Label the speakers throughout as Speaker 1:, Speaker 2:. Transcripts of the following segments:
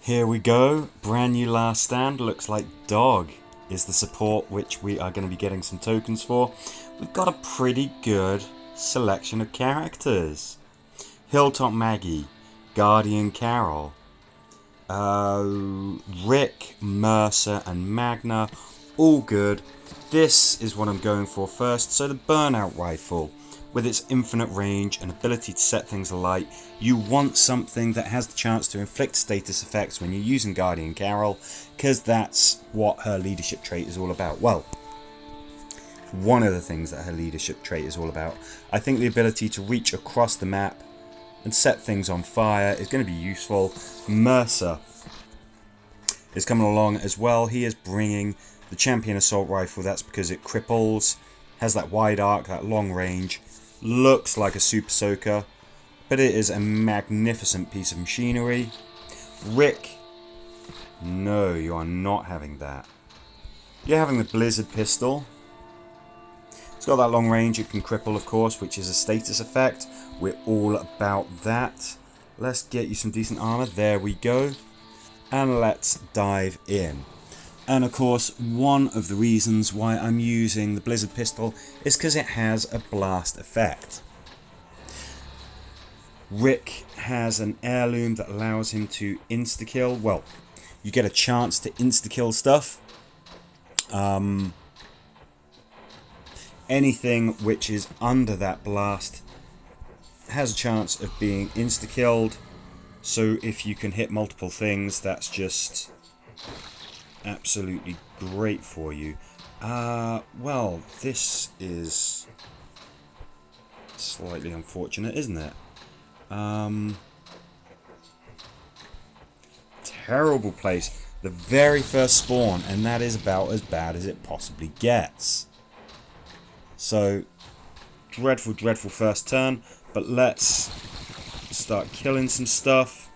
Speaker 1: Here we go, brand new last stand. Looks like Dog is the support which we are going to be getting some tokens for. We've got a pretty good selection of characters. Hilltop Maggie, Guardian Carol, Rick, Mercer and Magna, all good. This is what I'm going for first. So the Burnout Rifle, with its infinite range and ability to set things alight, you want something that has the chance to inflict status effects when you're using Guardian Carol, because that's what her leadership trait is all about. Well, one of the things that her leadership trait is all about. I think the ability to reach across the map and set things on fire is going to be useful. Mercer is coming along as well. He is bringing the Champion Assault Rifle. That's because it cripples, has that wide arc, that long range, looks like a Super Soaker, but it is a magnificent piece of machinery. Rick, no, you are not having that. You're having the Blizzard Pistol. It's got that long range, it can cripple of course, which is a status effect. We're all about that. Let's get you some decent armor, there we go. And let's dive in. And of course, one of the reasons why I'm using the Blizzard Pistol is because it has a blast effect. Rick has an heirloom that allows him to insta-kill. Well, you get a chance to insta-kill stuff. Anything which is under that blast has a chance of being insta-killed. So if you can hit multiple things, that's just absolutely great for you. Well, this is slightly unfortunate, isn't it? Terrible place. The very first spawn, and that is about as bad as it possibly gets. So, dreadful, dreadful first turn, but let's start killing some stuff.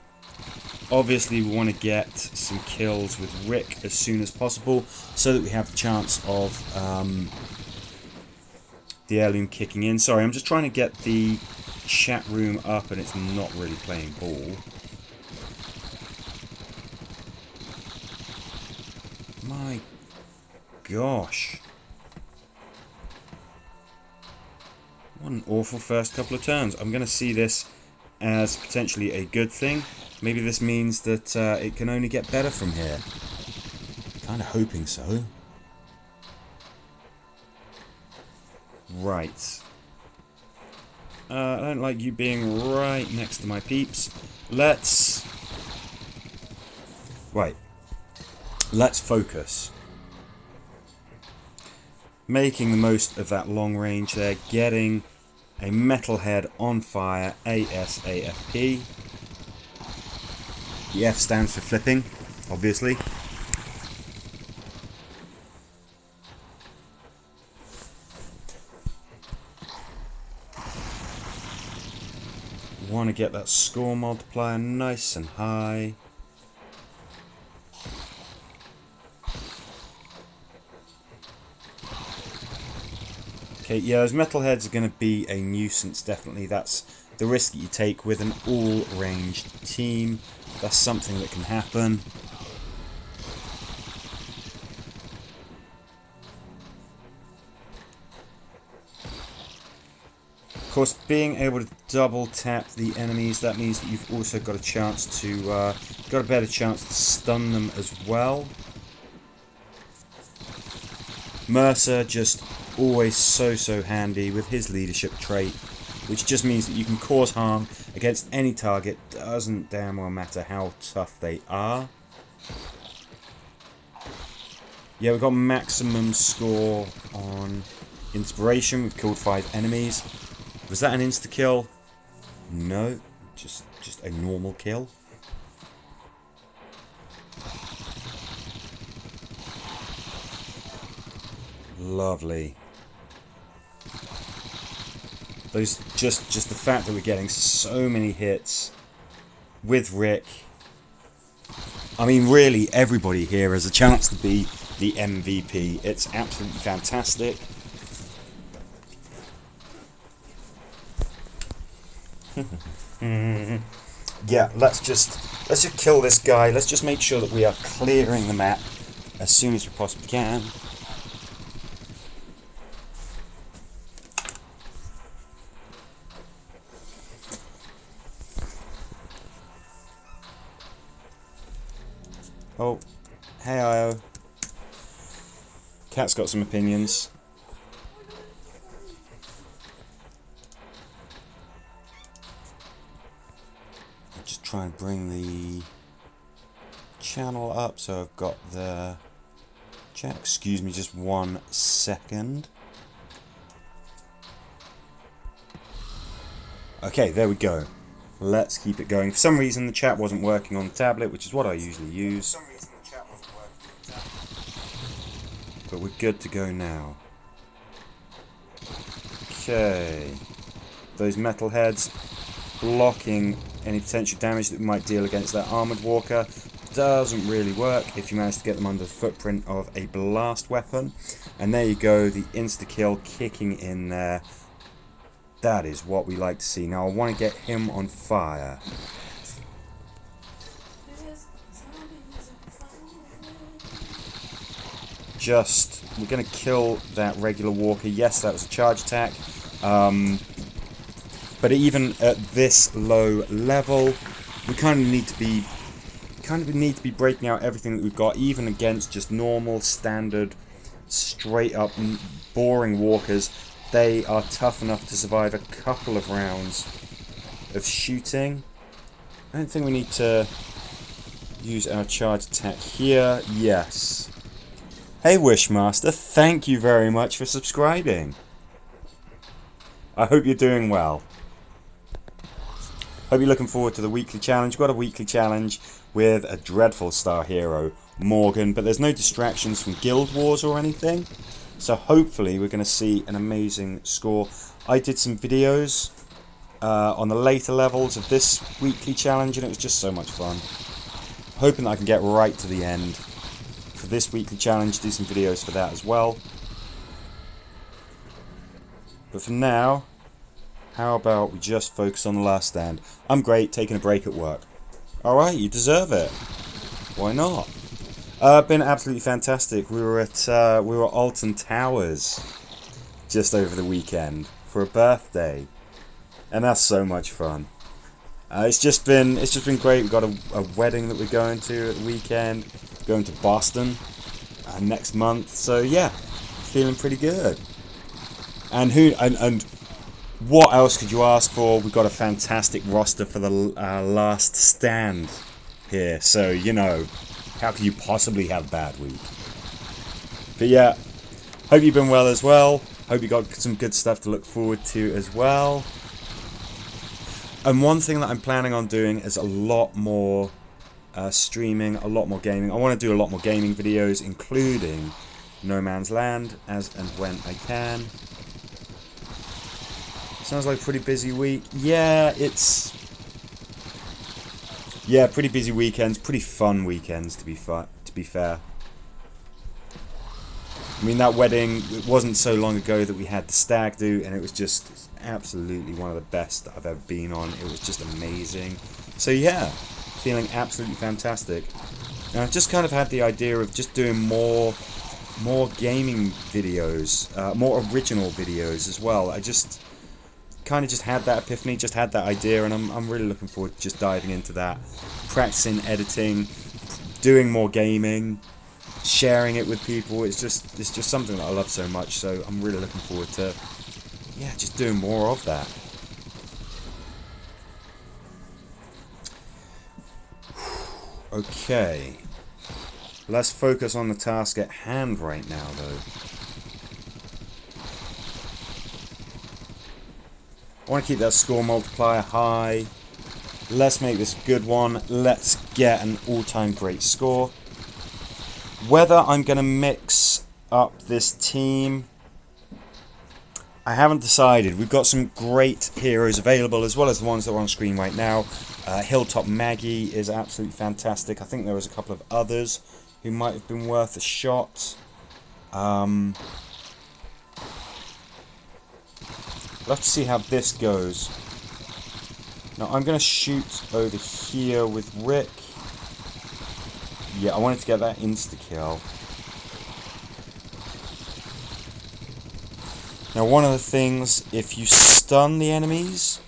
Speaker 1: Obviously we want to get some kills with Rick as soon as possible so that we have the chance of the heirloom kicking in. Sorry, I'm just trying to get the chat room up and it's not really playing ball. My gosh. What an awful first couple of turns. I'm going to see this as potentially a good thing. Maybe this means that it can only get better from here. Kind of hoping so. Right. I don't like you being right next to my peeps. Let's... Right. Let's focus. Making the most of that long range there. Getting a metalhead on fire. ASAFP. The F stands for flipping, obviously. Want to get that score multiplier nice and high. Okay, yeah, those metalheads are going to be a nuisance, definitely. That's the risk that you take with an all-ranged team. That's something that can happen. Of course, being able to double tap the enemies, that means that you've also got a chance to, got a better chance to stun them as well. Mercer just always so handy with his leadership trait, which just means that you can cause harm against any target, doesn't damn well matter how tough they are. Yeah, we've got maximum score on inspiration. We've killed 5 enemies. Was that an insta-kill? No, just a normal kill. Lovely. Those just the fact that we're getting so many hits with Rick. I mean, really, everybody here has a chance to be the MVP. It's absolutely fantastic. yeah, let's just kill this guy. Let's just make sure that we are clearing the map as soon as we possibly can. Oh, hey Io. Cat's got some opinions. I'll just try and bring the channel up so I've got the chat. Excuse me just 1 second. Okay, there we go. Let's keep it going. For some reason the chat wasn't working on the tablet, which is what I usually use. But we're good to go now. Okay. Those metal heads blocking any potential damage that we might deal against that armoured walker doesn't really work if you manage to get them under the footprint of a blast weapon. And there you go, the insta-kill kicking in there. That is what we like to see. Now I want to get him on fire. We're going to kill that regular walker. Yes, that was a charge attack. But even at this low level, we kind of need to be breaking out everything that we've got, even against just normal, standard, straight up, boring walkers. They are tough enough to survive a couple of rounds of shooting. I don't think we need to use our charge attack here. Yes. Hey Wishmaster, thank you very much for subscribing. I hope you're doing well. Hope you're looking forward to the weekly challenge. We've got a weekly challenge with a dreadful star hero, Morgan, but there's no distractions from Guild Wars or anything. So hopefully we're going to see an amazing score. I did some videos on the later levels of this weekly challenge and it was just so much fun. Hoping that I can get right to the end for this weekly challenge, do some videos for that as well. But for now, how about we just focus on the last stand? I'm great, taking a break at work. Alright, you deserve it. Why not? Been absolutely fantastic. We were at Alton Towers just over the weekend for a birthday, and that's so much fun. It's just been great. We've got a wedding that we're going to at the weekend. Going to Boston next month. So yeah, feeling pretty good. And what else could you ask for? We've got a fantastic roster for the last stand here. So you know. How can you possibly have a bad week? But yeah, hope you've been well as well. Hope you got some good stuff to look forward to as well. And one thing that I'm planning on doing is a lot more streaming, a lot more gaming. I want to do a lot more gaming videos, including No Man's Land, as and when I can. Sounds like a pretty busy week. Yeah, pretty busy weekends, pretty fun weekends to be fair. I mean, that wedding, it wasn't so long ago that we had the stag do, and it was just absolutely one of the best that I've ever been on. It was just amazing. So yeah, feeling absolutely fantastic. And I've just kind of had the idea of just doing more gaming videos, more original videos as well. I just kind of just had that epiphany, just had that idea, and I'm really looking forward to just diving into that, practicing editing, doing more gaming, sharing it with people. It's just something that I love so much, so I'm really looking forward to just doing more of that. Okay, let's focus on the task at hand right now though. I want to keep that score multiplier high. Let's make this a good one. Let's get an all-time great score. Whether I'm going to mix up this team, I haven't decided. We've got some great heroes available, as well as the ones that are on screen right now. Hilltop Maggie is absolutely fantastic. I think there was a couple of others who might have been worth a shot. We'll have to see how this goes. Now I'm going to shoot over here with Rick. Yeah, I wanted to get that insta-kill. Now one of the things, if you stun the enemies,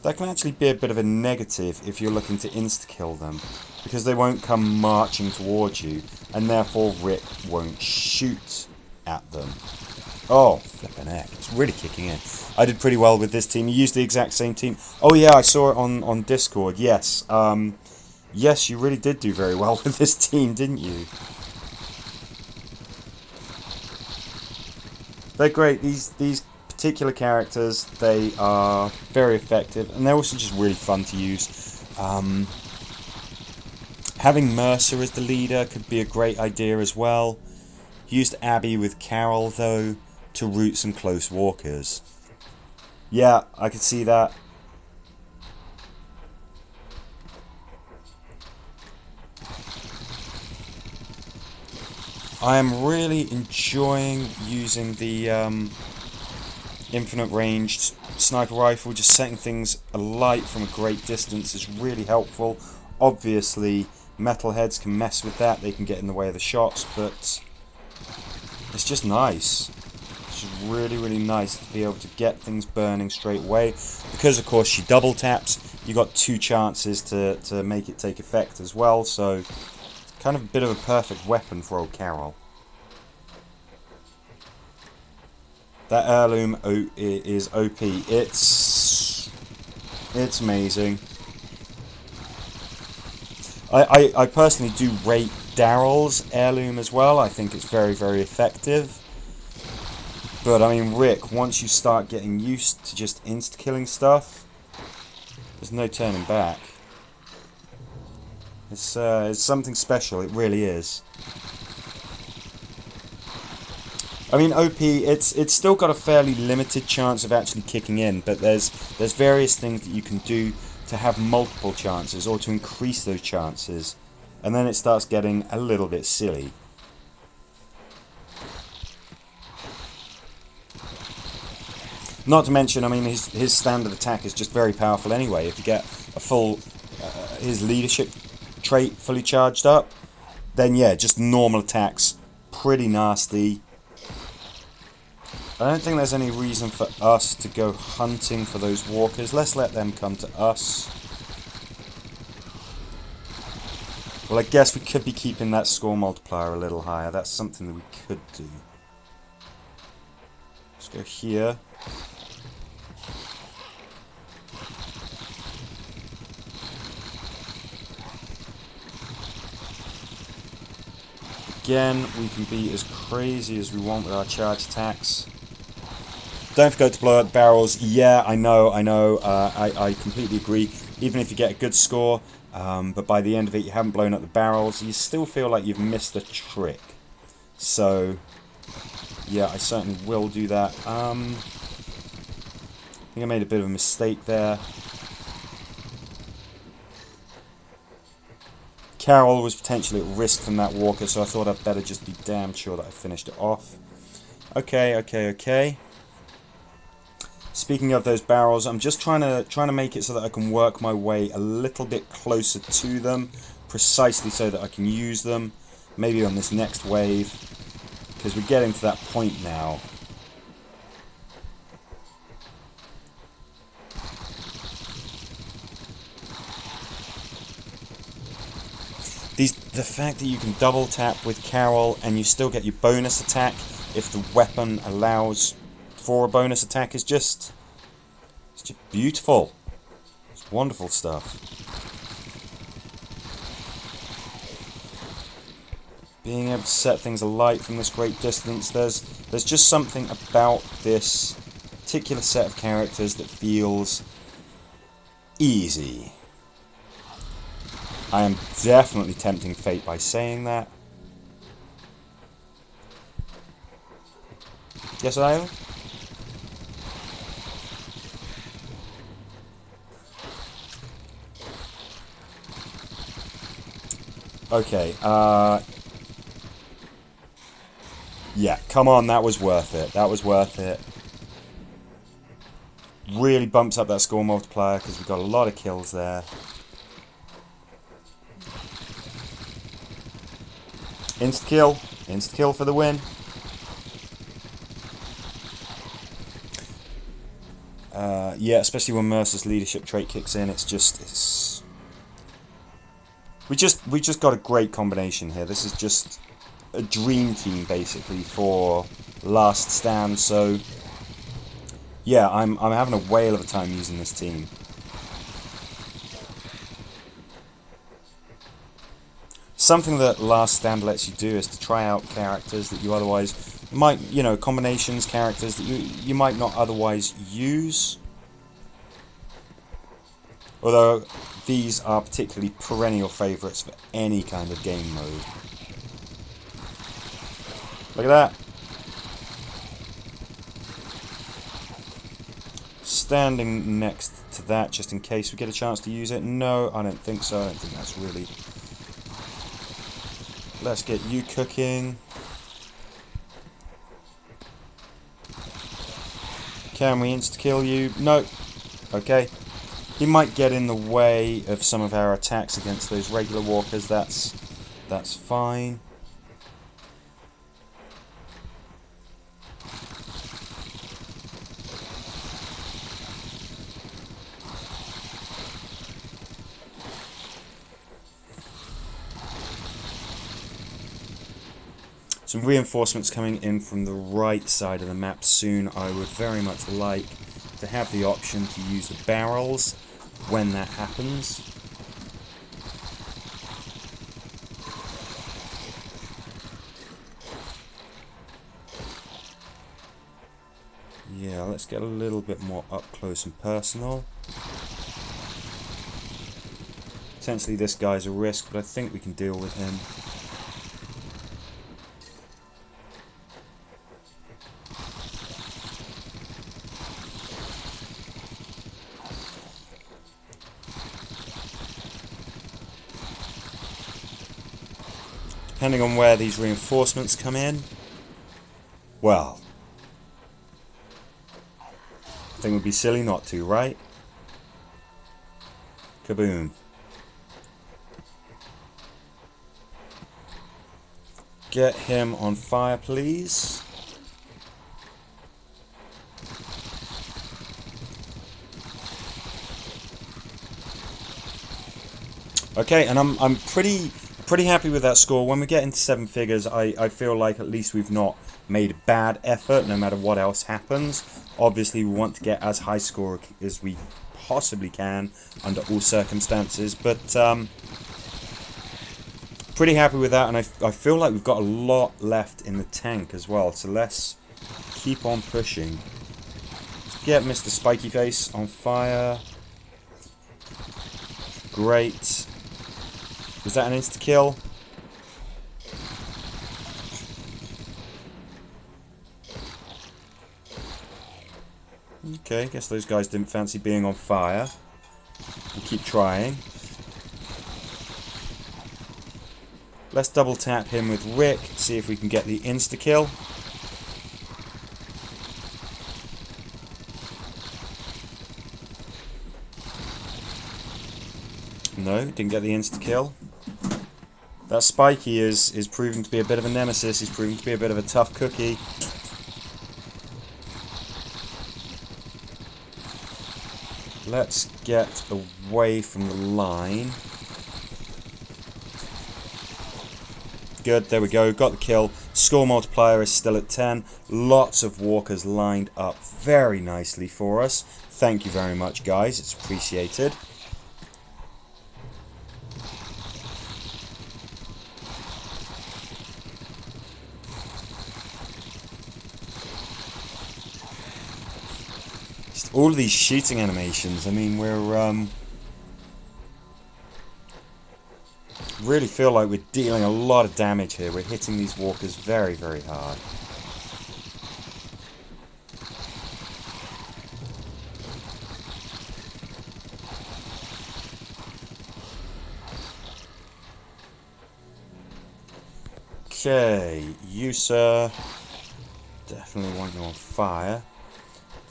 Speaker 1: that can actually be a bit of a negative if you're looking to insta-kill them, because they won't come marching towards you, and therefore Rick won't shoot at them. Oh, flippin' heck, it's really kicking in. I did pretty well with this team. You used the exact same team. Oh yeah, I saw it on Discord, yes. Yes, you really did do very well with this team, didn't you? They're great. These particular characters, they are very effective, and they're also just really fun to use. Having Mercer as the leader could be a great idea as well. Used Abby with Carol, though, to root some close walkers. Yeah, I could see that. I am really enjoying using the infinite ranged sniper rifle. Just setting things alight from a great distance is really helpful. Obviously, metalheads can mess with that. They can get in the way of the shots, but it's just nice. It's just really, really nice to be able to get things burning straight away. Because, of course, she double taps, you got 2 chances to make it take effect as well. So, kind of a bit of a perfect weapon for old Carol. That heirloom is OP. It's amazing. I personally do rate Daryl's heirloom as well. I think it's very, very effective. But I mean, Rick, once you start getting used to just insta-killing stuff, there's no turning back. It's something special, it really is. I mean, OP, it's still got a fairly limited chance of actually kicking in, but there's various things that you can do to have multiple chances, or to increase those chances, and then it starts getting a little bit silly. Not to mention, I mean, his standard attack is just very powerful anyway. If you get a full, his leadership trait fully charged up, then yeah, just normal attacks, pretty nasty. I don't think there's any reason for us to go hunting for those walkers. Let's let them come to us. Well, I guess we could be keeping that score multiplier a little higher. That's something that we could do. Let's go here. Again, we can be as crazy as we want with our charge attacks. Don't forget to blow out the barrels. Yeah, I know. I completely agree. Even if you get a good score, but by the end of it you haven't blown up the barrels, you still feel like you've missed a trick. So, yeah, I certainly will do that. I think I made a bit of a mistake there. Carol was potentially at risk from that walker, so I thought I'd better just be damn sure that I finished it off. Okay. Speaking of those barrels, I'm just trying to make it so that I can work my way a little bit closer to them, precisely so that I can use them, maybe on this next wave, because we're getting to that point now. The fact that you can double tap with Carol and you still get your bonus attack if the weapon allows for a bonus attack is just beautiful. It's wonderful stuff. Being able to set things alight from this great distance, there's just something about this particular set of characters that feels easy. I am definitely tempting fate by saying that. Yes, I am. Okay, yeah, come on, that was worth it. That was worth it. Really bumps up that score multiplier because we've got a lot of kills there. Insta-kill. Insta-kill for the win. Yeah, especially when Mercer's leadership trait kicks in, we just got a great combination here. This is just a dream team basically for Last Stand. So yeah, I'm having a whale of a time using this team. Something that Last Stand lets you do is to try out characters that you otherwise might, you know, combinations, characters that you might not otherwise use. Although these are particularly perennial favourites for any kind of game mode. Look at that. Standing next to that just in case we get a chance to use it. No, I don't think so. I don't think that's really... Let's get you cooking. Can we insta-kill you? No. Okay. He might get in the way of some of our attacks against those regular walkers. That's fine. Some reinforcements coming in from the right side of the map soon. I would very much like to have the option to use the barrels when that happens. Yeah, let's get a little bit more up close and personal. Potentially this guy's a risk, but I think we can deal with him. Depending on where these reinforcements come in, well, I think it would be silly not to, right? Kaboom. Get him on fire, please. Okay, and I'm pretty happy with that score. When we get into 7 figures, I feel like at least we've not made a bad effort, no matter what else happens. Obviously, we want to get as high score as we possibly can under all circumstances, but pretty happy with that, and I feel like we've got a lot left in the tank as well, so let's keep on pushing. Let's get Mr. Spiky Face on fire. Great. Was that an insta-kill? Okay, guess those guys didn't fancy being on fire. We'll keep trying. Let's double tap him with Rick, see if we can get the insta-kill. No, didn't get the insta-kill. That Spiky is proving to be a bit of a nemesis. He's proving to be a bit of a tough cookie. Let's get away from the line. Good, there we go, got the kill. Score multiplier is still at 10. Lots of walkers lined up very nicely for us. Thank you very much, guys, it's appreciated. Just all of these shooting animations, I mean, we're really feel like we're dealing a lot of damage here. We're hitting these walkers very, very hard. Okay, you sir, definitely want you on fire.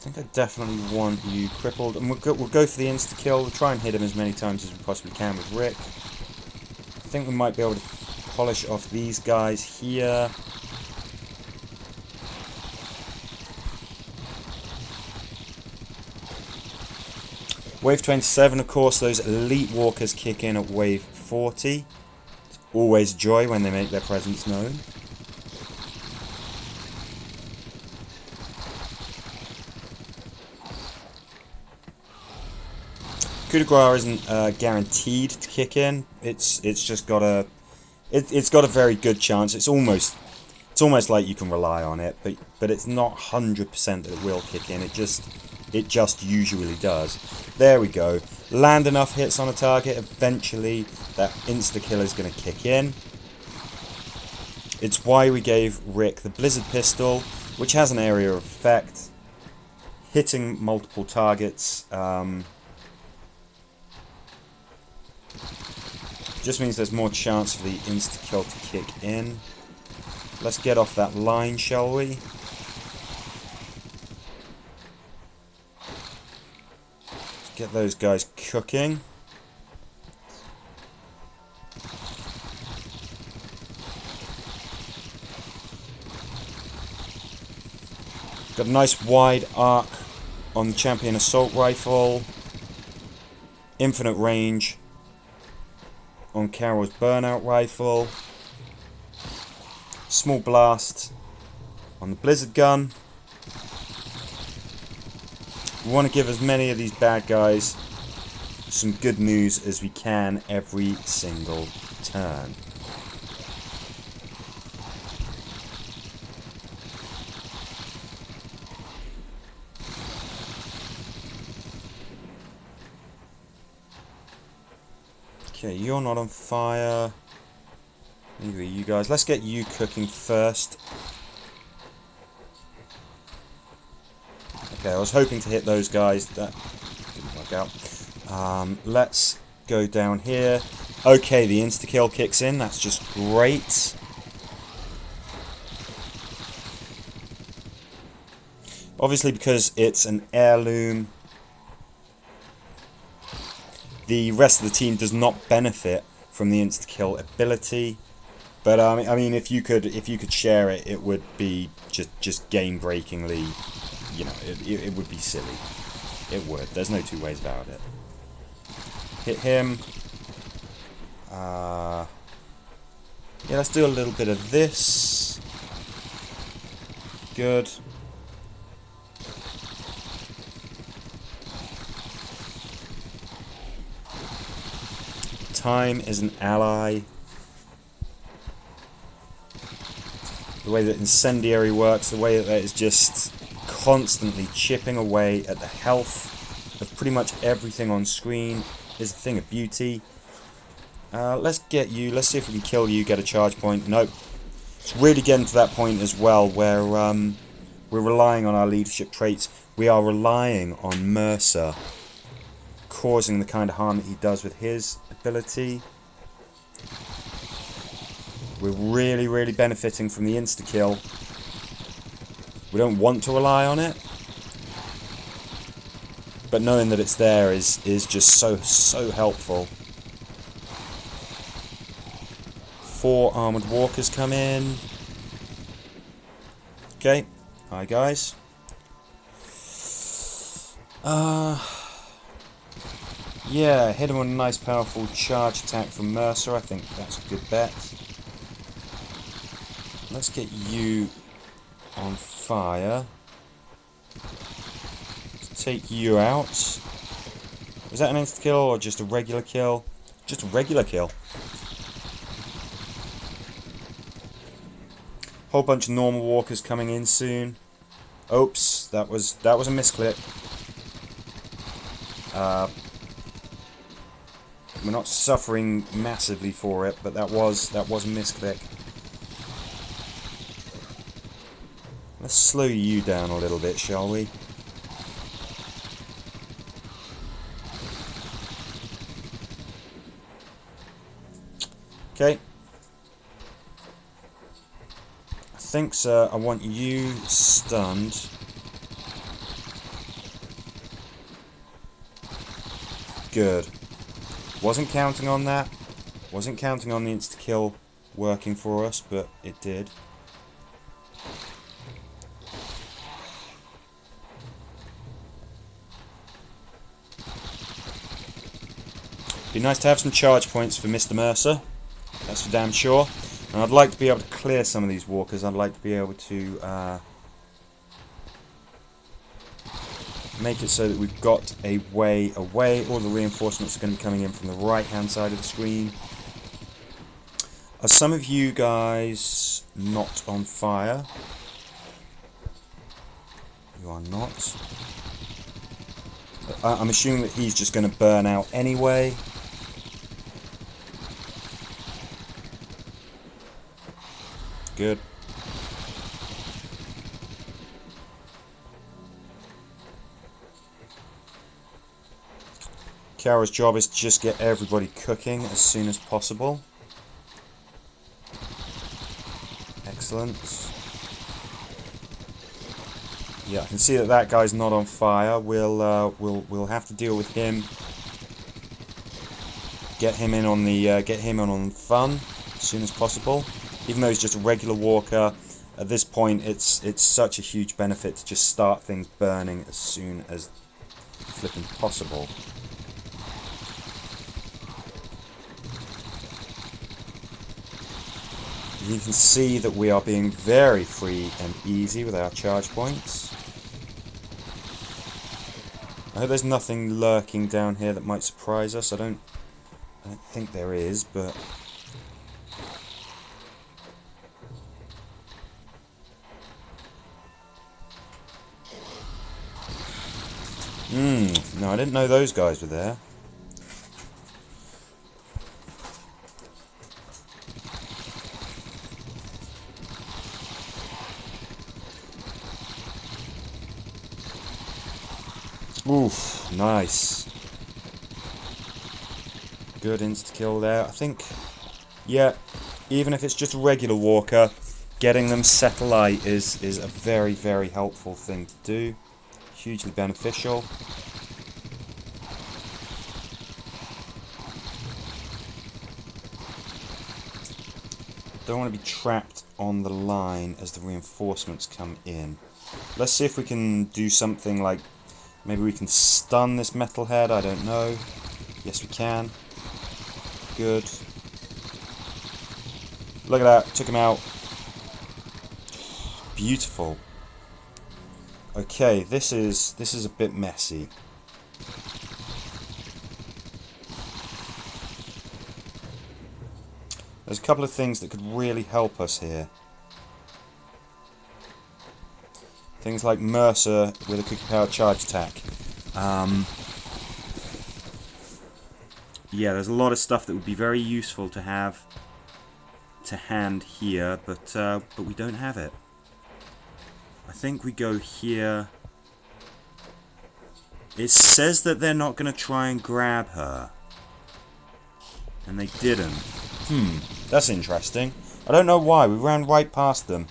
Speaker 1: think I definitely want you crippled. And we'll go for the insta-kill. We'll try and hit him as many times as we possibly can with Rick. I think we might be able to polish off these guys here. Wave 27, of course, those elite walkers kick in at wave 40. It's always joy when they make their presence known. Coup de grace isn't guaranteed to kick in. It's just got a it's got a very good chance. It's almost like you can rely on it, but it's not 100% that it will kick in. It just usually does. There we go. Land enough hits on a target, eventually that insta-kill is going to kick in. It's why we gave Rick the Blizzard Pistol, which has an area of effect, hitting multiple targets. Just means there's more chance for the insta-kill to kick in. Let's get off that line, shall we? Let's get those guys cooking. Got a nice wide arc on the Champion Assault Rifle. Infinite range on Carol's Burnout Rifle. Small blast on the Blizzard Gun. We want to give as many of these bad guys some good news as we can every single turn. Okay, you're not on fire. Neither are you guys. Let's get you cooking first. Okay, I was hoping to hit those guys. That didn't work out. Let's go down here. Okay, the insta-kill kicks in. That's just great. Obviously, because it's an heirloom, the rest of the team does not benefit from the insta-kill ability, but I mean, if you could share it, it would be just game-breakingly, you know, it would be silly. It would. There's no two ways about it. Hit him. Yeah, let's do a little bit of this. Good. Time is an ally. The way that Incendiary works, the way that that is just constantly chipping away at the health of pretty much everything on screen is a thing of beauty. Let's get you, let's see if we can kill you, get a charge point. Nope. It's really getting to that point as well where we're relying on our leadership traits. We are relying on Mercer causing the kind of harm that he does with his ability. We're really benefiting from the insta-kill. We don't want to rely on it, but knowing that it's there is just so helpful. 4 armored walkers come in. Okay, hi guys. Yeah, hit him with a nice powerful charge attack from Mercer. I think that's a good bet. Let's get you on fire. Let's take you out. Was that an insta kill or just a regular kill? Just a regular kill. Whole bunch of normal walkers coming in soon. Oops, that was a misclick. We're not suffering massively for it, but that was a misclick. Let's slow you down a little bit, shall we? Okay. I think, sir, I want you stunned. Good. Wasn't counting on that. Wasn't counting on the insta-kill working for us, but it did. Be nice to have some charge points for Mr. Mercer. That's for damn sure. And I'd like to be able to clear some of these walkers. I'd like to be able to make it so that we've got a way away. All the reinforcements are going to be coming in from the right-hand side of the screen. Are some of you guys not on fire? You are not. I'm assuming that he's just going to burn out anyway. Good. Kara's job is to just get everybody cooking as soon as possible. Excellent. Yeah, I can see that that guy's not on fire. We'll have to deal with him. Get him in on the fun as soon as possible. Even though he's just a regular walker, at this point it's such a huge benefit to just start things burning as soon as flipping possible. You can see that we are being very free and easy with our charge points. I hope there's nothing lurking down here that might surprise us. I don't think there is, but no, I didn't know those guys were there. Oof, nice. Good insta-kill there. I think, yeah, even if it's just a regular walker, getting them set alight is a very, very helpful thing to do. Hugely beneficial. Don't want to be trapped on the line as the reinforcements come in. Let's see if we can do something like, maybe we can stun this metalhead, I don't know. Yes we can. Good. Look at that, took him out. Beautiful. Okay, this is a bit messy. There's a couple of things that could really help us here. Things like Mercer with a cookie power charge attack. Yeah, there's a lot of stuff that would be very useful to have to hand here, but we don't have it. I think we go here. It says that they're not going to try and grab her. And they didn't. That's interesting. I don't know why. We ran right past them.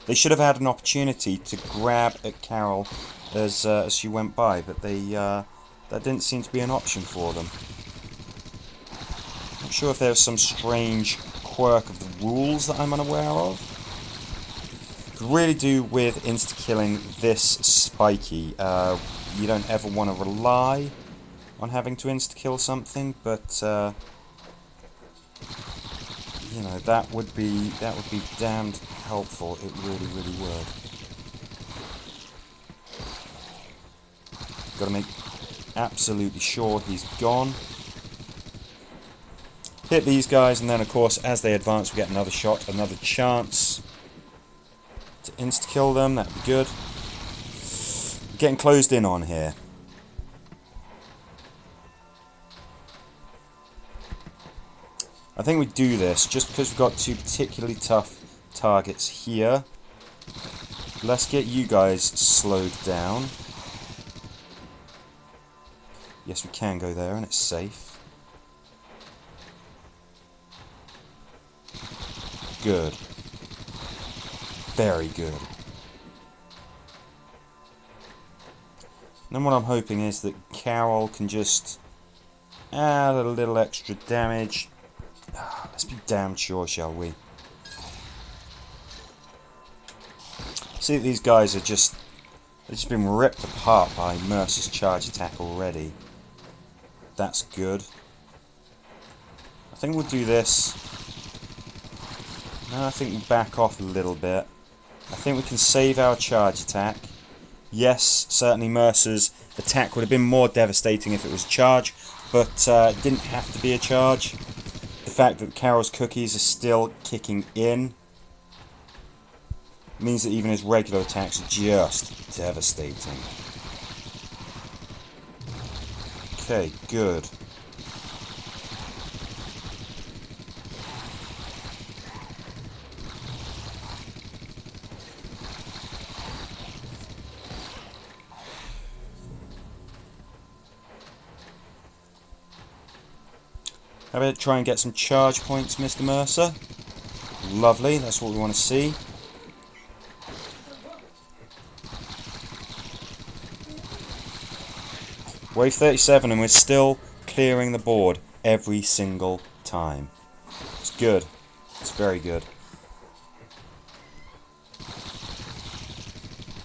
Speaker 1: They should have had an opportunity to grab at Carol as she went by, but that didn't seem to be an option for them. Not sure if there's some strange quirk of the rules that I'm unaware of. Could really do with insta-killing this spiky. You don't ever want to rely on having to insta-kill something, but you know, that would be damned helpful. It really, really would. Got to make absolutely sure he's gone. Hit these guys, and then of course, as they advance, we get another shot, another chance to insta-kill them. That'd be good. Getting closed in on here. I think we do this just because we've got two particularly tough targets here. Let's get you guys slowed down. Yes, we can go there and it's safe. Good. Very good. And then what I'm hoping is that Carol can just add a little extra damage. Let's be damn sure, shall we? See, these guys are just... they've just been ripped apart by Mercer's charge attack already. That's good. I think we'll do this. No, I think we'll back off a little bit. I think we can save our charge attack. Yes, certainly Mercer's attack would have been more devastating if it was a charge, but it didn't have to be a charge. The fact that Carol's cookies are still kicking in means that even his regular attacks are just devastating. Okay, good. How about try and get some charge points, Mr. Mercer? Lovely, that's what we want to see. Wave 37 and we're still clearing the board every single time. It's good. It's very good.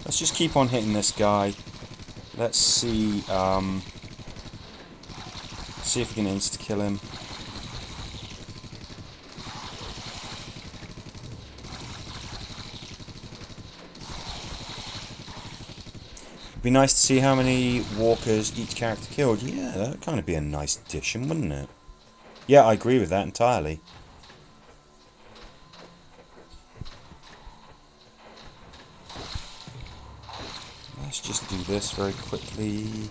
Speaker 1: Let's just keep on hitting this guy. Let's see, see if we can insta-kill him. Be nice to see how many walkers each character killed. Yeah, that'd kind of be a nice addition, wouldn't it? Yeah, I agree with that entirely. Let's just do this very quickly.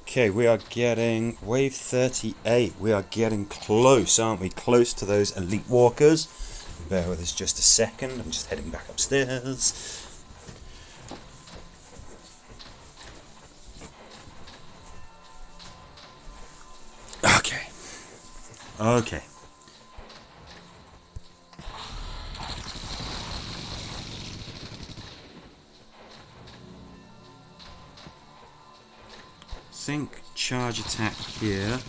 Speaker 1: Okay, we are getting wave 38. We are getting close, aren't we? Close to those elite walkers. Bear with us just a second. I'm just heading back upstairs. Okay. Okay. Think charge attack here.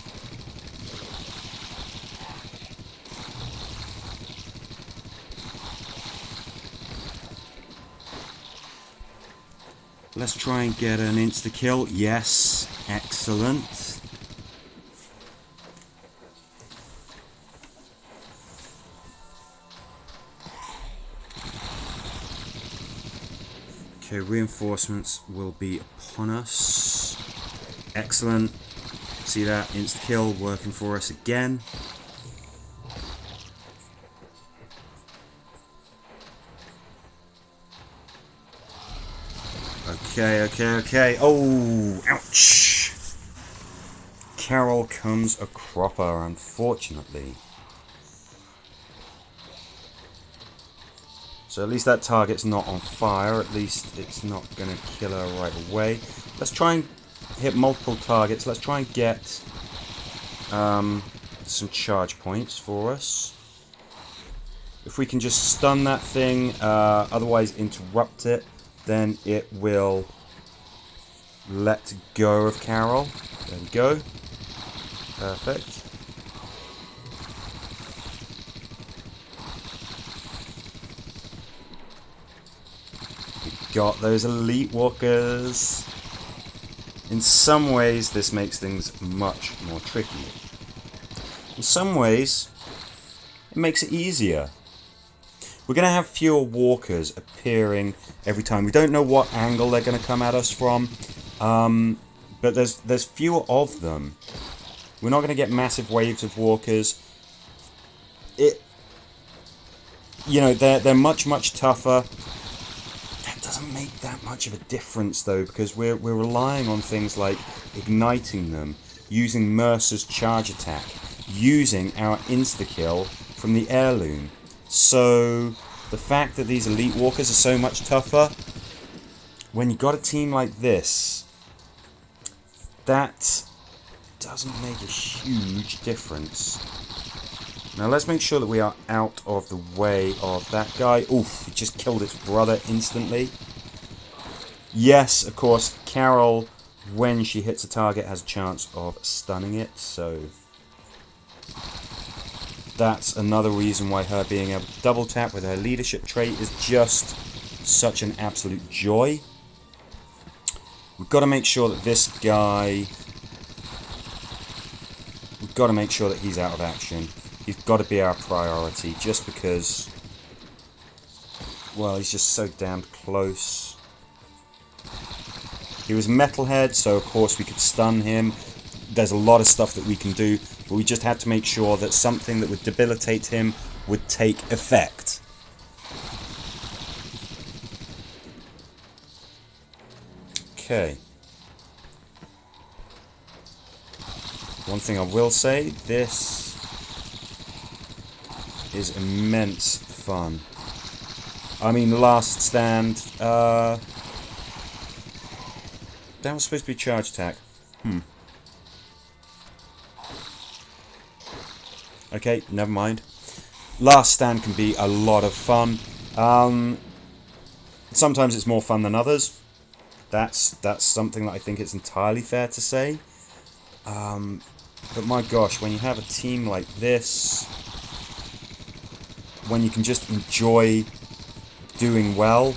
Speaker 1: Let's try and get an insta-kill. Yes, excellent. Okay, reinforcements will be upon us. Excellent. See that? Insta-kill working for us again. Okay. Oh, ouch. Carol comes a cropper, unfortunately. So at least that target's not on fire. At least it's not going to kill her right away. Let's try and hit multiple targets. Let's try and get some charge points for us. If we can just stun that thing, otherwise interrupt it, then it will let go of Carol. There we go. Perfect. We got those elite walkers. In some ways, this makes things much more tricky. In some ways, it makes it easier. We're going to have fewer walkers appearing every time. We don't know what angle they're going to come at us from, but there's fewer of them. We're not going to get massive waves of walkers. You know, they're much tougher. Doesn't make that much of a difference though, because we're relying on things like igniting them, using Mercer's charge attack, using our insta-kill from the heirloom. So the fact that these elite walkers are so much tougher, when you've got a team like this, that doesn't make a huge difference. Now let's make sure that we are out of the way of that guy. Oof, he just killed its brother instantly. Yes, of course, Carol, when she hits a target, has a chance of stunning it, so that's another reason why her being able to double tap with her leadership trait is just such an absolute joy. We've got to make sure that this guy... We've got to make sure that he's out of action. He's got to be our priority, just because... Well, he's just so damned close. He was Metalhead, so of course we could stun him. There's a lot of stuff that we can do, but we just had to make sure that something that would debilitate him would take effect. Okay. One thing I will say, this is immense fun. I mean, Last Stand, that was supposed to be charge attack. Okay, never mind. Last Stand can be a lot of fun. Sometimes it's more fun than others. That's something that I think it's entirely fair to say. But my gosh, when you have a team like this, when you can just enjoy doing well,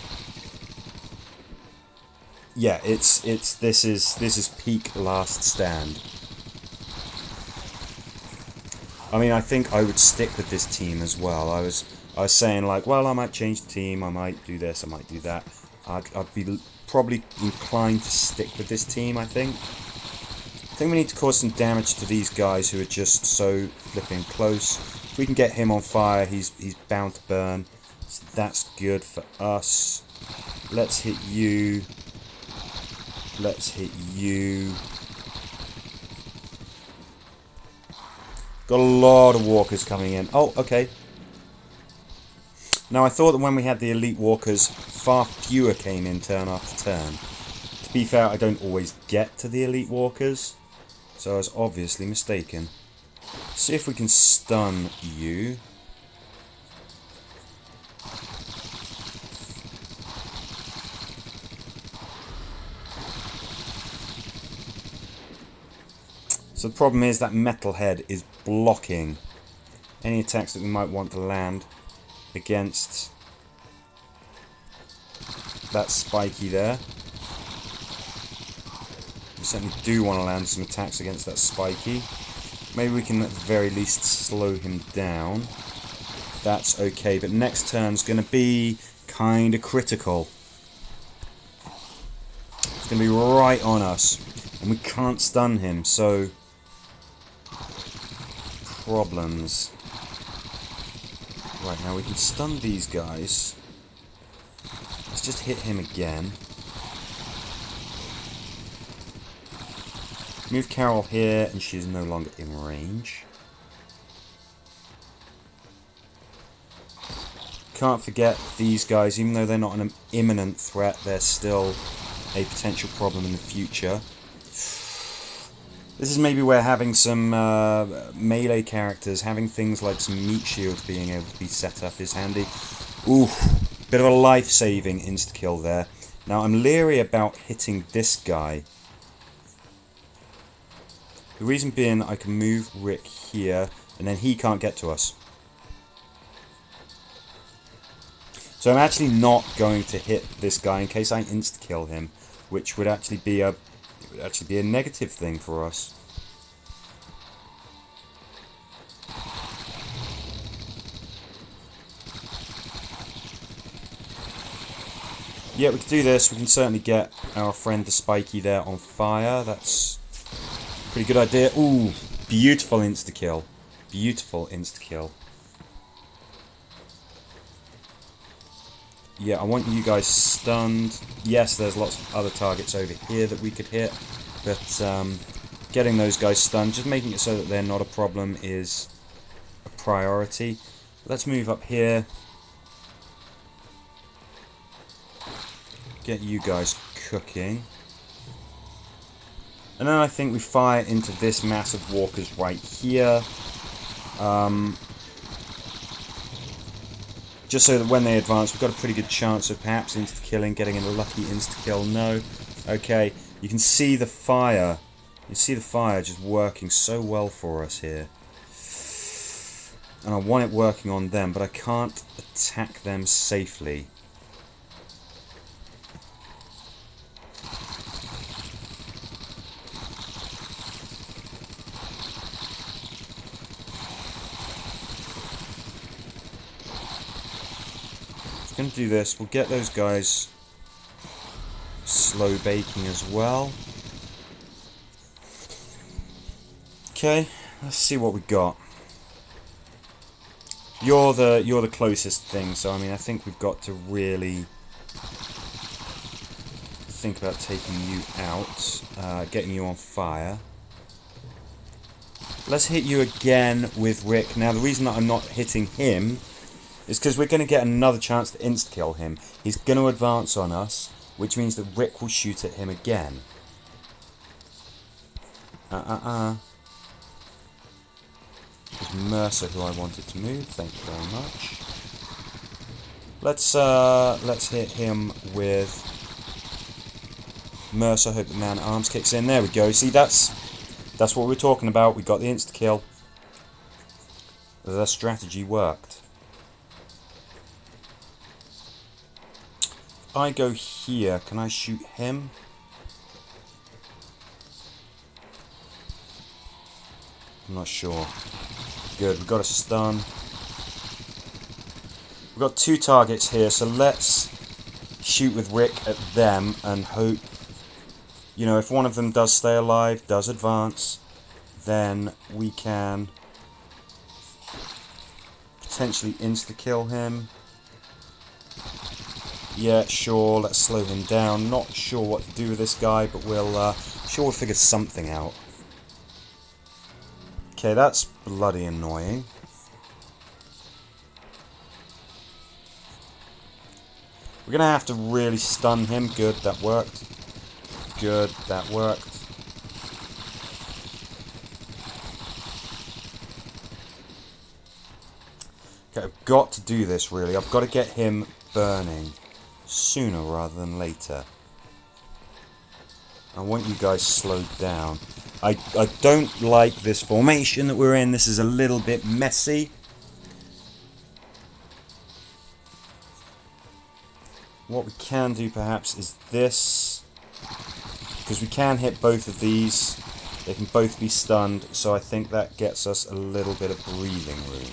Speaker 1: yeah, this is peak Last Stand. I mean, I think I would stick with this team as well. I was saying like, well, I might change the team, I might do this, I might do that. I'd be probably inclined to stick with this team, I think. I think we need to cause some damage to these guys who are just so flipping close. If we can get him on fire, he's bound to burn. So that's good for us. Let's hit you. Let's hit you. Got a lot of walkers coming in. Oh, okay. Now I thought that when we had the elite walkers, far fewer came in turn after turn. To be fair, I don't always get to the elite walkers, so I was obviously mistaken. See if we can stun you. So the problem is that Metalhead is blocking any attacks that we might want to land against that spiky there. We certainly do want to land some attacks against that spiky. Maybe we can at the very least slow him down. That's okay, but next turn's going to be kind of critical. It's going to be right on us, and we can't stun him, so problems. Right, now we can stun these guys. Let's just hit him again. Move Carol here, and she's no longer in range. Can't forget these guys, even though they're not an imminent threat, they're still a potential problem in the future. This is maybe where having some melee characters, having things like some meat shields being able to be set up is handy. Ooh, bit of a life-saving insta-kill there. Now I'm leery about hitting this guy. The reason being I can move Rick here, and then he can't get to us. So I'm actually not going to hit this guy in case I insta-kill him, which would actually be a negative thing for us. Yeah, we can do this. We can certainly get our friend the Spiky there on fire. That's a pretty good idea. Ooh, beautiful insta-kill. Beautiful insta-kill. Yeah, I want you guys stunned. Yes, there's lots of other targets over here that we could hit, but getting those guys stunned, just making it so that they're not a problem is a priority. Let's move up here. Get you guys cooking. And then I think we fire into this mass of walkers right here. Just so that when they advance, we've got a pretty good chance of perhaps insta-killing, getting a lucky insta-kill. No. Okay, you can see the fire. You see the fire just working so well for us here. And I want it working on them, but I can't attack them safely. Going to do this. We'll get those guys slow baking as well. Okay, let's see what we got. You're the closest thing, so I mean I think we've got to really think about taking you out, getting you on fire. Let's hit you again with Rick. Now the reason that I'm not hitting him is because we're going to get another chance to insta-kill him. He's going to advance on us, which means that Rick will shoot at him again. It was Mercer who I wanted to move. Thank you very much. Let's hit him with Mercer. Hope the man-at-arms kicks in. There we go. See, that's what we're talking about. We got the insta-kill. The strategy worked. I go here, can I shoot him? I'm not sure. Good, we've got a stun. We've got 2 targets here, so let's shoot with Rick at them and hope, you know, if one of them does stay alive, does advance, then we can potentially insta-kill him. Yeah, sure, let's slow him down. Not sure what to do with this guy, but we'll figure something out. Okay, that's bloody annoying. We're gonna have to really stun him. Good, that worked. Good, that worked. Okay, I've got to do this, really. I've got to get him burning sooner rather than later. I want you guys slowed down. I don't like this formation that we're in. This is a little bit messy. What we can do perhaps is this, because we can hit both of these. They can both be stunned, so I think that gets us a little bit of breathing room.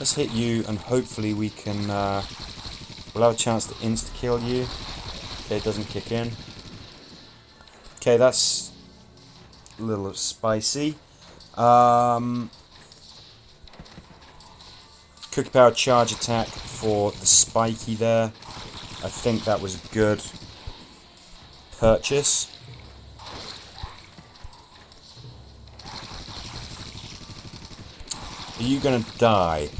Speaker 1: Let's hit you, and hopefully we can, we'll have a chance to insta-kill you. Okay, it doesn't kick in. Okay, that's a little spicy. Cookie Power charge attack for the spiky there. I think that was a good purchase. Are you gonna die?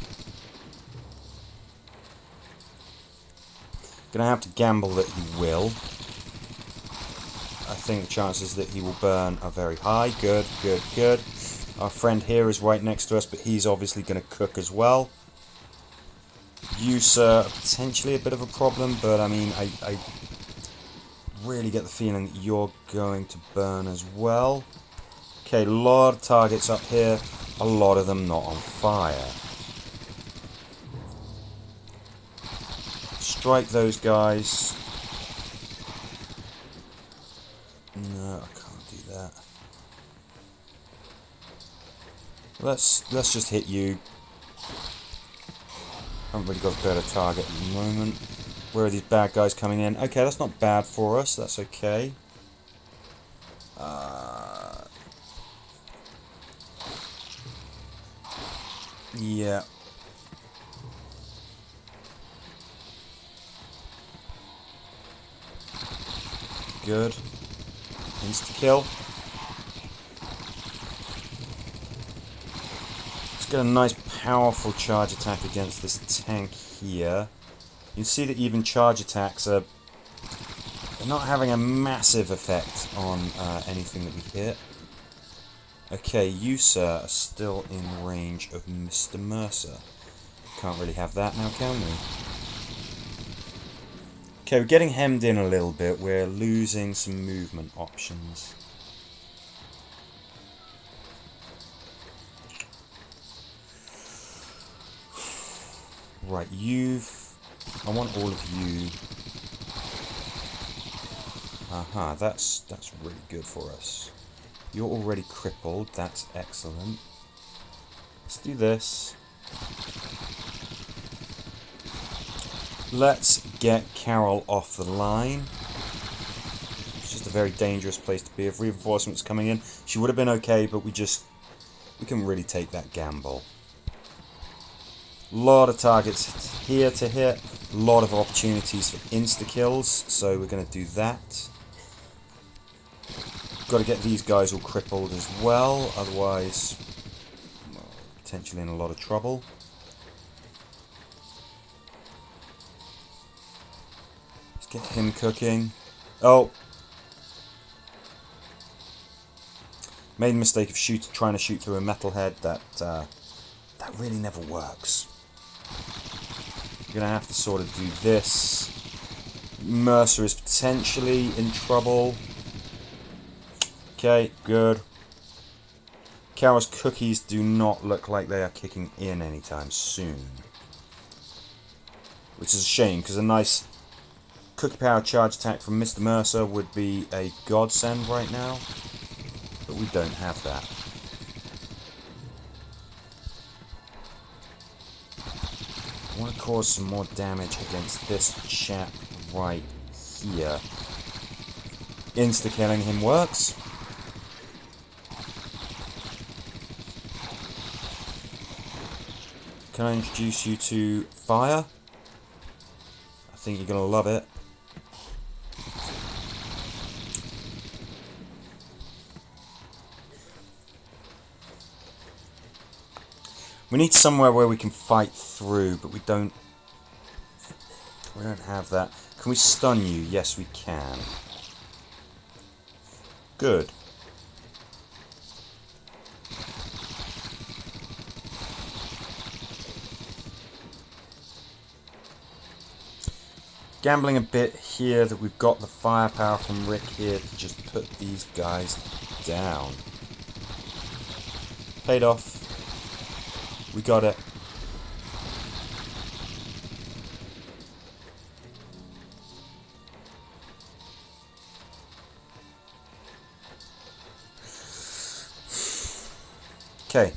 Speaker 1: Gonna have to gamble that he will. I think the chances that he will burn are very high. Good, good, good. Our friend here is right next to us, but he's obviously going to cook as well. You, sir, are potentially a bit of a problem, but I mean, I really get the feeling that you're going to burn as well. Okay, a lot of targets up here. A lot of them not on fire. Strike those guys. No, I can't do that. Let's just hit you. Haven't really got a better target at the moment. Where are these bad guys coming in? Okay, that's not bad for us. That's okay. Yeah. Good. Insta-kill. Let's get a nice powerful charge attack against this tank here. You can see that even charge attacks are not having a massive effect on anything that we hit. Okay, you, sir, are still in range of Mr. Mercer. Can't really have that now, can we? Okay, we're getting hemmed in a little bit. We're losing some movement options. Right, I want all of you. Aha, that's really good for us. You're already crippled. That's excellent. Let's do this. Let's get Carol off the line. It's just a very dangerous place to be. If reinforcements coming in, she would have been okay, but we can really take that gamble. A lot of targets here to hit. A lot of opportunities for insta-kills, so we're going to do that. Got to get these guys all crippled as well, otherwise potentially in a lot of trouble. Let's get him cooking. Oh! Made the mistake of trying to shoot through a metalhead. That really never works. You're going to have to sort of do this. Mercer is potentially in trouble. Okay, good. Carol's cookies do not look like they are kicking in anytime soon. Which is a shame, because a nice cookie power charge attack from Mr. Mercer would be a godsend right now. But we don't have that. I want to cause some more damage against this chap right here. Insta-killing him works. Can I introduce you to fire? I think you're going to love it. We need somewhere where we can fight through, but we don't have that. Can we stun you? Yes, we can. Good. Gambling a bit here that we've got the firepower from Rick here to just put these guys down. Paid off. We got it. Okay.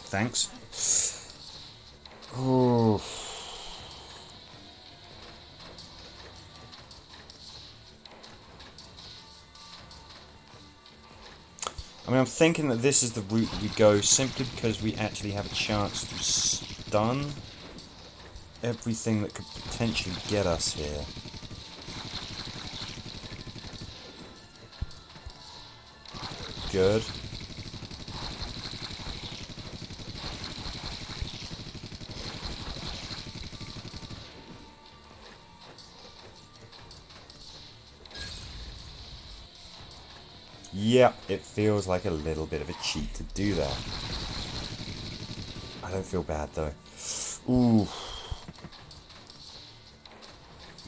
Speaker 1: Thanks. Ooh. I mean, I'm thinking that this is the route that we go simply because we actually have a chance to stun everything that could potentially get us here. Good. Yep, it feels like a little bit of a cheat to do that. I don't feel bad though. Ooh.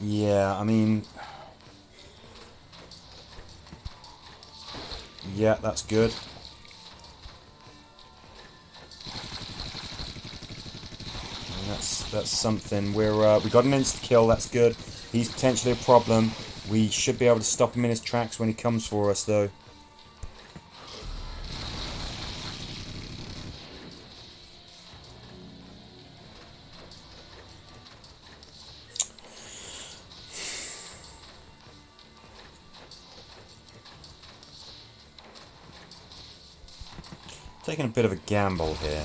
Speaker 1: Yeah, I mean... Yeah, that's good. And that's something. We got an insta kill. That's good. He's potentially a problem. We should be able to stop him in his tracks when he comes for us, though. Taking a bit of a gamble here.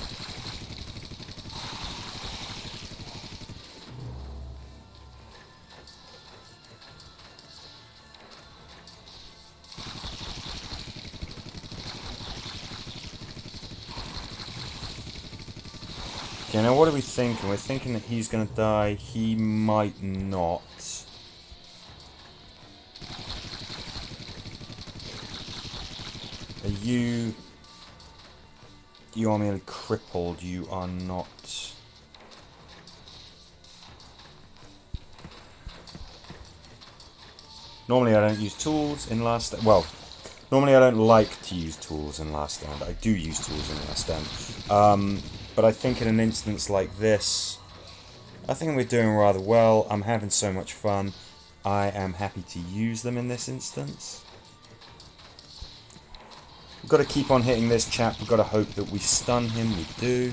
Speaker 1: Okay, now what are we thinking? We're thinking that he's going to die. He might not. Are you... You are merely crippled. You are not... Normally I don't use tools in Last Stand. Well, normally I don't like to use tools in Last Stand. I do use tools in Last Stand. But I think in an instance like this, I think we're doing rather well. I'm having so much fun. I am happy to use them in this instance. We've got to keep on hitting this chap. We've got to hope that we stun him. We do.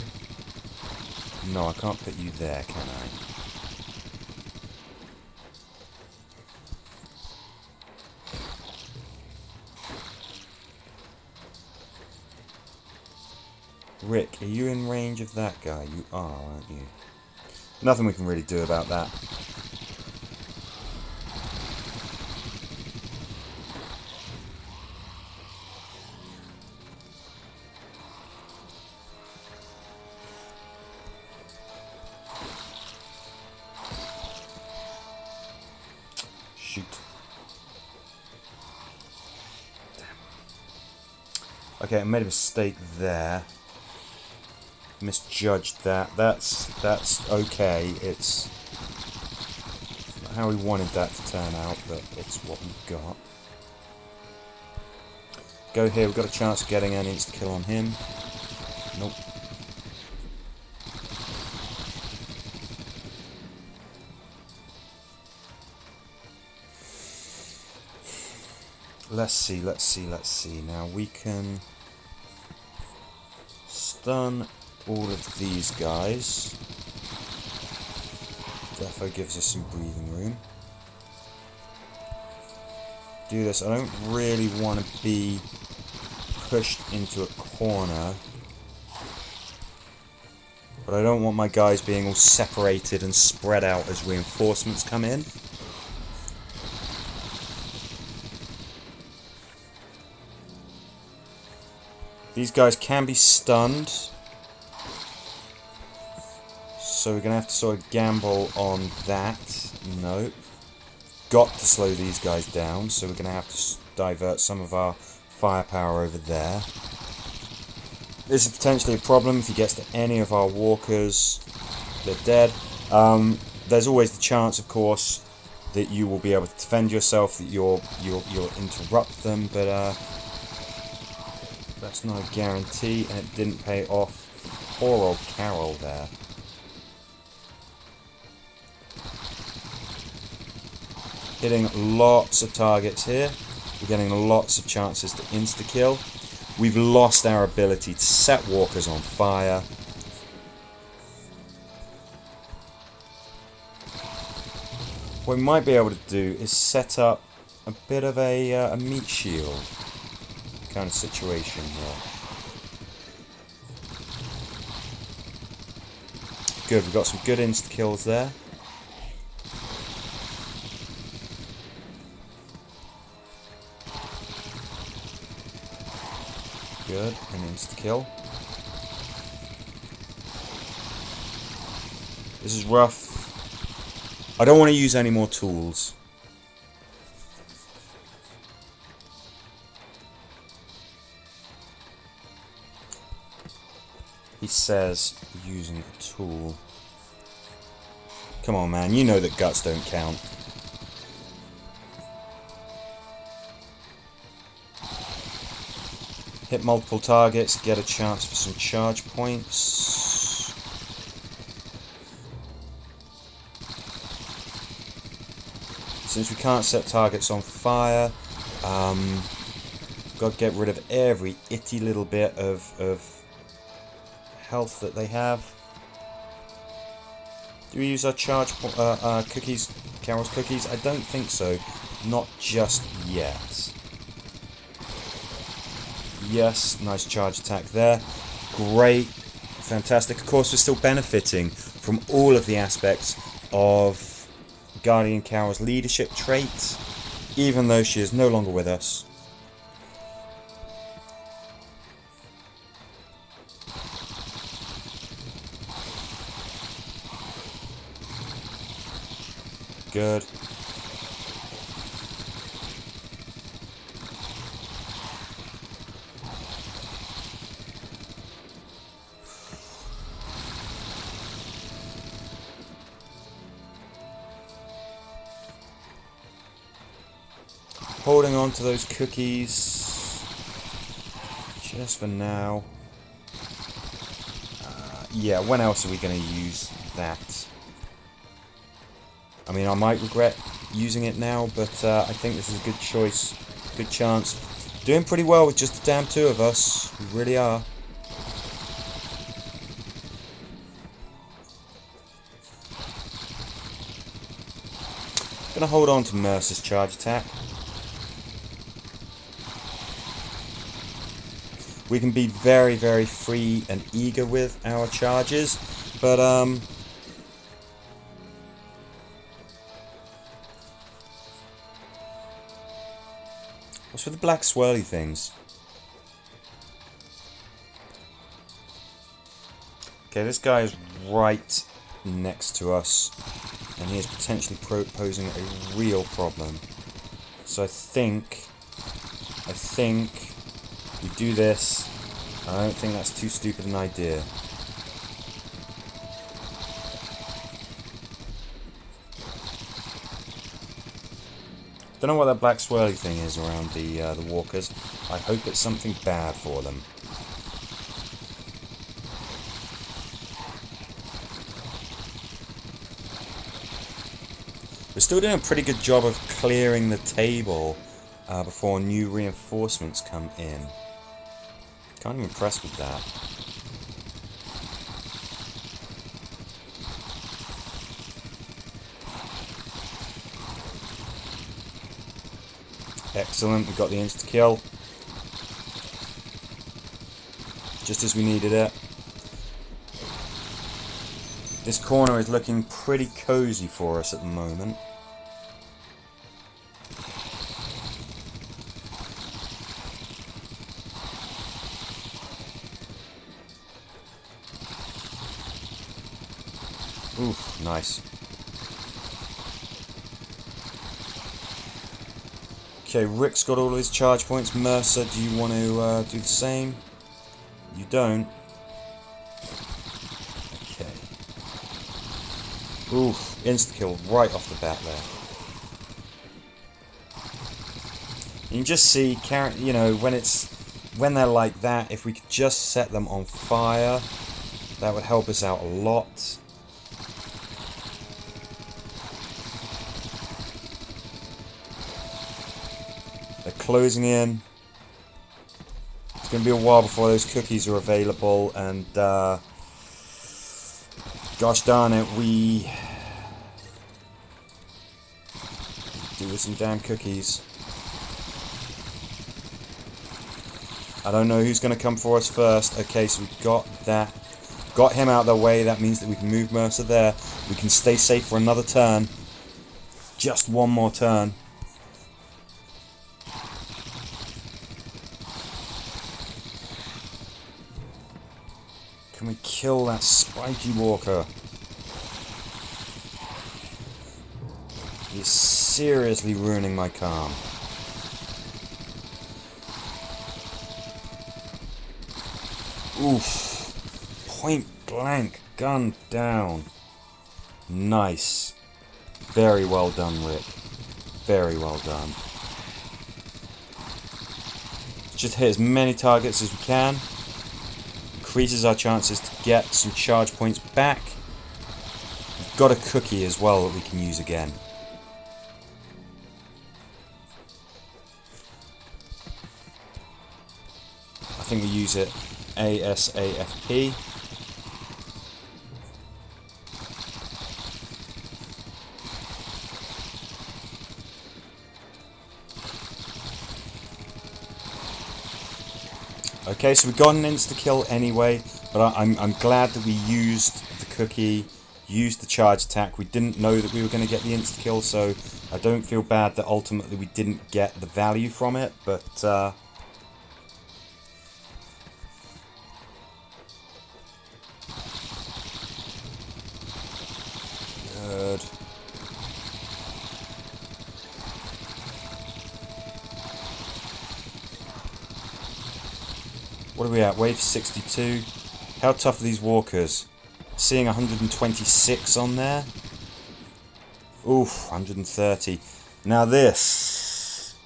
Speaker 1: No, I can't put you there, can I? Rick, are you in range of that guy? You are, aren't you? Nothing we can really do about that. Shoot. Damn. Okay, I made a mistake there. Misjudged that. That's okay. It's not how we wanted that to turn out, but it's what we got. Go here. We've got a chance of getting an insta kill on him. Nope. Let's see. Now we can stun all of these guys. Defo gives us some breathing room. Do this. I don't really want to be pushed into a corner, but I don't want my guys being all separated and spread out as reinforcements come in. These guys can be stunned, so we're going to have to sort of gamble on that. Nope. Got to slow these guys down, so we're going to have to divert some of our firepower over there. This is potentially a problem if he gets to any of our walkers. They're dead. There's always the chance, of course, that you will be able to defend yourself, that you'll interrupt them, but that's not a guarantee, and it didn't pay off. Poor old Carol there. Hitting lots of targets here. We're getting lots of chances to insta-kill. We've lost our ability to set walkers on fire. What we might be able to do is set up a bit of a meat shield kind of situation here. Good, we've got some good insta-kills there. Good, an insta-kill. This is rough. I don't want to use any more tools. He says using a tool. Come on, man, you know that guts don't count. Hit multiple targets, get a chance for some charge points. Since we can't set targets on fire, got to get rid of every itty little bit of health that they have. Do we use our charge cookies, Carol's cookies? I don't think so. Not just yet. Yes, nice charge attack there. Great, fantastic. Of course, we're still benefiting from all of the aspects of Guardian Carol's leadership traits, even though she is no longer with us. good. Holding on to those cookies just for now. Yeah, when else are we going to use that? I mean, I might regret using it now, but I think this is a good choice. Good chance. Doing pretty well with just the damn two of us. We really are. Gonna hold on to Mercer's charge attack. We can be very, very free and eager with our charges, but what's with the black swirly things? Okay, this guy is right next to us, and he is potentially posing a real problem. So I think we do this. I don't think that's too stupid an idea. Don't know what that black swirly thing is around the walkers. I hope it's something bad for them. We're still doing a pretty good job of clearing the table before new reinforcements come in. Kind of impressed with that. Excellent, we got the insta-kill. Just as we needed it. This corner is looking pretty cozy for us at the moment. Oof, nice. Okay, Rick's got all his charge points. Mercer, do you want to do the same? You don't. Okay. Oof, insta-kill right off the bat there. You can just see, you know, when they're like that, if we could just set them on fire, that would help us out a lot. They're closing in. It's going to be a while before those cookies are available, and gosh darn it, we do with some damn cookies. I don't know who's going to come for us first. Okay, so we got that. Got him out of the way. That means that we can move Mercer there. We can stay safe for another turn. Just one more turn. Can we kill that spiky walker? He's seriously ruining my calm. Oof. Point blank. Gun down. Nice. Very well done, Rick. Very well done. Just hit as many targets as we can. Increases our chances to get some charge points back. We've got a cookie as well that we can use again. I think we use it ASAFP. Okay, so we got an insta-kill anyway, but I'm glad that we used the cookie, used the charge attack. We didn't know that we were going to get the insta-kill, so I don't feel bad that ultimately we didn't get the value from it, but good. What are we at? Wave 62. How tough are these walkers? Seeing 126 on there. Oof, 130. Now this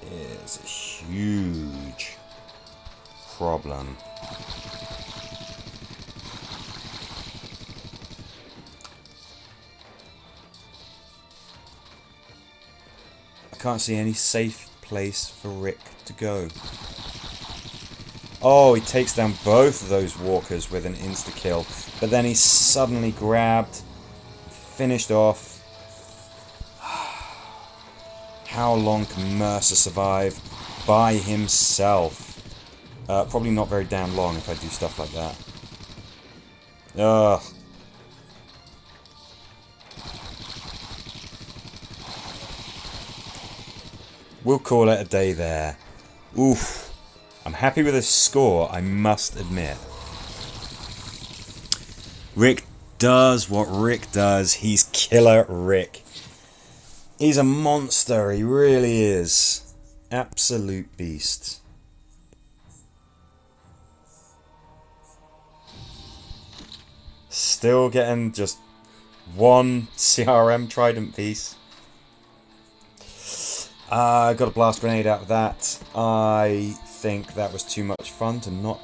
Speaker 1: is a huge problem. I can't see any safe place for Rick to go. Oh, he takes down both of those walkers with an insta-kill. But then he's suddenly grabbed, finished off. How long can Mercer survive by himself? Probably not very damn long if I do stuff like that. Ugh. We'll call it a day there. Oof. I'm happy with this score, I must admit. Rick does what Rick does. He's Killer Rick. He's a monster, he really is. Absolute beast. Still getting just one CRM Trident piece. I got a blast grenade out of that. I think that was too much fun to not do.